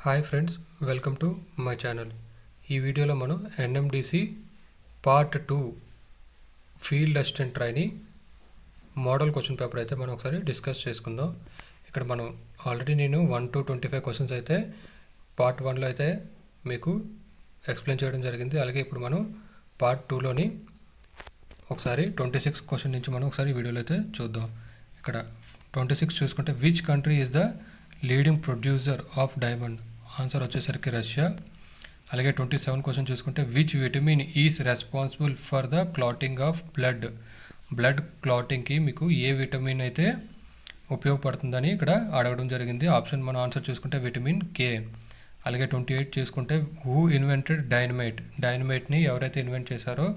Hi friends, welcome to my channel. ఈ వీడియోలో మనం NMDC part 2 field assistant trainee model question paper అయితే మనం ఒకసారి డిస్కస్ చేసుకుందాం. ఇక్కడ మనం ఆల్రెడీ నేను 1 to 25 క్వశ్చన్స్ అయితే పార్ట్ 1లో అయితే మీకు ఎక్స్ప్లెయిన్ చేయడం జరిగింది. అలాగే ఇప్పుడు మనం పార్ట్ 2లోని ఒకసారి 26 క్వశ్చన్ నుంచి మనం ఒకసారి వీడియోలో అయితే చూద్దాం. ఇక్కడ 26 చూసుకుంటే which country is the leading producer of diamond? Answer వచ్చేసరికి రష్యా. అలాగే 27 క్వశ్చన్ చూసుకుంటే which vitamin is responsible for the clotting of blood క్లాటింగ్కి మీకు ఏ విటమిన్ అయితే ఉపయోగపడుతుందని ఇక్కడ అడగడం జరిగింది. ఆప్షన్ మనం ఆన్సర్ చూసుకుంటే విటమిన్ కే. అలాగే 28 చూసుకుంటే హూ ఇన్వెంటెడ్ డైనమైట్ని ఎవరైతే ఇన్వెంట్ చేశారో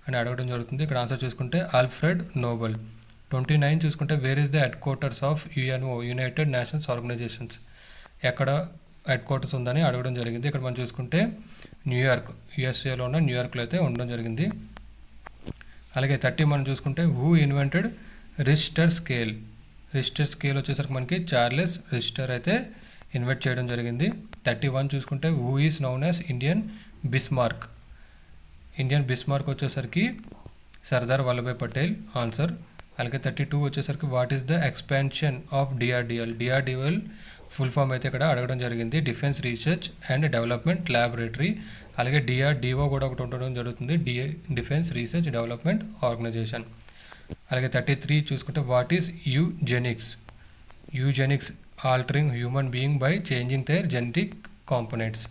అని అడగడం జరుగుతుంది. ఇక్కడ ఆన్సర్ చూసుకుంటే ఆల్ఫ్రెడ్ నోబెల్. 29 చూసుకుంటే where is the headquarters of UNO United Nations organisations? ఎక్కడ హెడ్ క్వార్టర్స్ ఉందని అడగడం జరిగింది. ఇక్కడ మనం చూసుకుంటే న్యూయార్క్, యుఎస్ఏలో ఉన్న న్యూయార్క్లో అయితే ఉండడం జరిగింది. అలాగే 30 మనం చూసుకుంటే హూ ఇన్వెంటెడ్ రిజిస్టర్ స్కేల్ వచ్చేసరికి మనకి చార్లెస్ రిజిస్టర్ అయితే ఇన్వెంట్ చేయడం జరిగింది. 31 చూసుకుంటే who is known as Indian Bismarck వచ్చేసరికి సర్దార్ వల్లభాయ్ పటేల్ ఆన్సర్. అలాగే 32 వచ్చేసరికి what is the expansion of DRDL full form అయితే ఇక్కడ అడగడం జరిగింది. Defence research and development laboratory. అలాగే డిఆర్డిఓ కూడా ఒకటి ఉండడం జరుగుతుంది, డిఫెన్స్ రీసెర్చ్ డెవలప్మెంట్ ఆర్గనైజేషన్. అలాగే 33 చూసుకుంటే what is eugenics altering human being by changing their genetic components.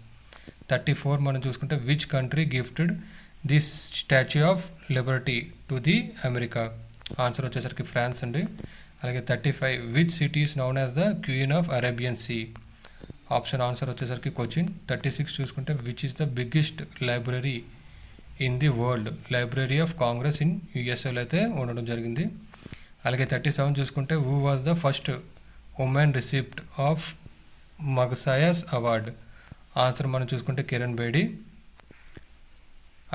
34 మనం చూసుకుంటే which country gifted this Statue of Liberty to the America? Answer వచ్చేసరికి ఫ్రాన్స్ అండి. అలాగే 35 which city is known as the queen of Arabian Sea? Option answer వచ్చేసరికి కొచ్చిన్. 36 చూసుకుంటే which is the biggest library in the world? Library of Congress ఇన్ యుఎస్ఏలో అయితే ఉండడం జరిగింది. అలాగే 37 చూసుకుంటే who was the first woman recipient of Magsaysay award? Answer మనం చూసుకుంటే కిరణ్ బేడి.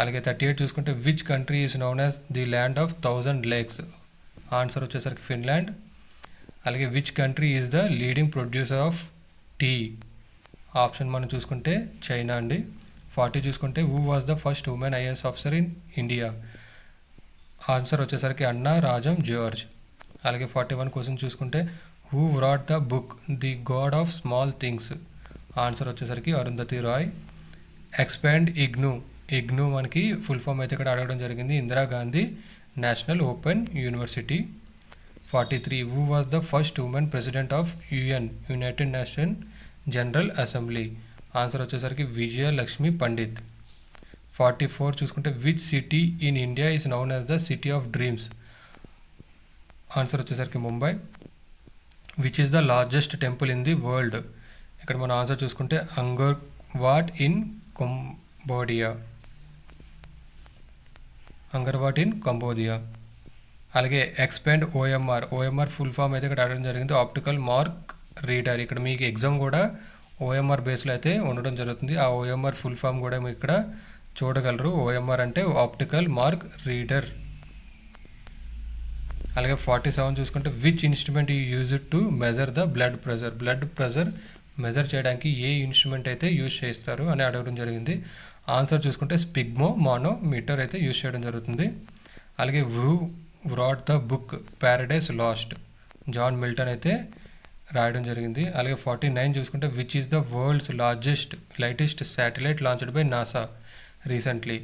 అలాగే 38 చూసుకుంటే which country is known as the land of 1000 lakes? Answer వచ్చేసరికి ఫిన్లాండ్. అలాగే which country is the leading producer of tea? Option మనం చూసుకుంటే చైనా అండి. 40 చూసుకుంటే who was the first woman IAS officer in India? Answer వచ్చేసరికి అన్నా రాజం జార్జ్. అలాగే 41 question చూసుకుంటే who wrote the book the god of small things? Answer వచ్చేసరికి Arundhati Roy. Expand ఇగ్నూ మనకి full form అయితే ఇక్కడ అడగడం జరిగింది. Indira Gandhi national open university. 43 who was the first women president of united nation general assembly? Answer వచ్చేసరికి విజయలక్ష్మి పండిత్. 44 చూసుకుంటే which city in India is known as the city of dreams? Answer వచ్చేసరికి Mumbai. Which is the largest temple in the world? ఇక్కడ మనం answer చూసుకుంటే Angkor Wat in Cambodia. అలాగే expand OMR full form అయితే ఇక్కడ అడగడం జరిగింది. Optical mark reader. ఇక్కడ మీకు ఎగ్జామ్ కూడా ఓఎంఆర్ బేస్లో అయితే ఉండడం జరుగుతుంది. ఆ ఓఎంఆర్ ఫుల్ ఫామ్ కూడా మీకు ఇక్కడ చూడగలరు. ఓఎంఆర్ అంటే ఆప్టికల్ మార్క్ రీడర్. అలాగే 47 చూసుకుంటే which instrument use to measure the blood pressure measure చేయడానికి ఏ ఇన్స్ట్రుమెంట్ అయితే యూజ్ చేస్తారు అని అడగడం జరిగింది. ఆన్సర్ చూసుకుంటే స్పిగ్మో మానోమీటర్ అయితే యూజ్ చేయడం జరుగుతుంది. అలాగే who wrote the book paradise lost? John Milton అయితే రాయడం జరిగింది. అలాగే 49 చూసుకుంటే which is the world's lightest satellite launched by NASA recently?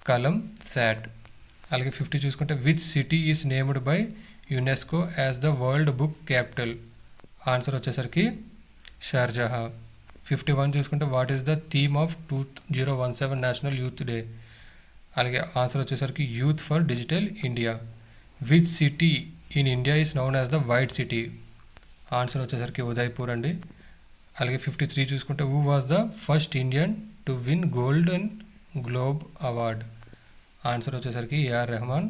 Kalam sat. అలాగే 50 చూసుకుంటే which city is named by UNESCO as the world book capital? Answer వచ్చేసరికి Sharjah. 51 చూసుకుంటే what is the theme of 2017 national youth day? అలాగే answer వచ్చేసరికి youth for digital India. Which city in India is known as the white city? Answer వచ్చేసరికి ఉదయ్పూర్ అండి. అలాగే 53 చూసుకుంటే who was the first Indian to win golden globe award? Answer వచ్చేసరికి AR Rahman.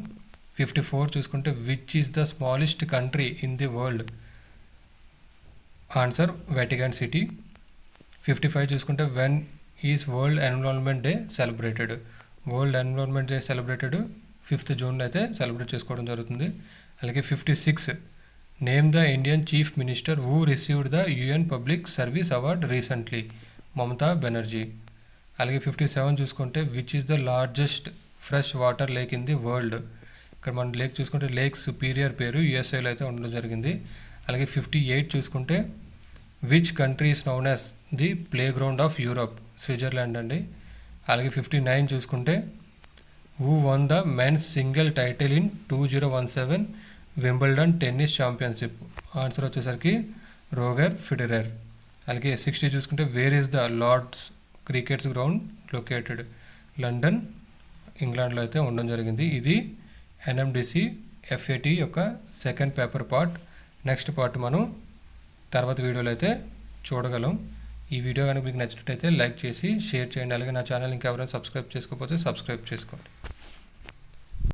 54 చూసుకుంటే which is the smallest country in the world? Answer Vatican city. 55 చూసుకుంటే when is world environment day celebrated? World environment day celebrated 5th జూన్లో అయితే celebrate చేసుకోవడం జరుగుతుంది. అలాగే 56 name the Indian chief minister who received the UN public service award recently. Mamata Banerjee. అలాగే 57 చూసుకుంటే which is the largest fresh water lake in the world. ఇక్కడ మనం lake చూసుకుంటే లేక్ సుపీరియర్ పేరు యుఎస్ఏలో అయితే ఉండడం జరిగింది. అలాగే 58 చూసుకుంటే which country is known as the playground of Europe. Switzerland అండి. అలాగే 59 చూసుకుంటే who won the men's single title in 2017 Wimbledon tennis championship. Answer వచ్చేసరికి రోగర్ ఫెడరర్. అలాగే 60 చూసుకుంటే where is the Lord's cricket's ground located. London ఇంగ్లాండ్లో అయితే ఉండడం జరిగింది. ఇది ఎన్ఎండిసి ఎఫ్ఏటి యొక్క second paper part. Next part మనం తర్వాత వీడియోలో అయితే చూడగలం. ఈ వీడియో కనుక మీకు నచ్చినట్టయితే లైక్ చేసి షేర్ చేయండి. అలాగే నా ఛానల్ ఇంకా ఎవరైనా సబ్స్క్రైబ్ చేసుకోకపోతే సబ్స్క్రైబ్ చేసుకోండి.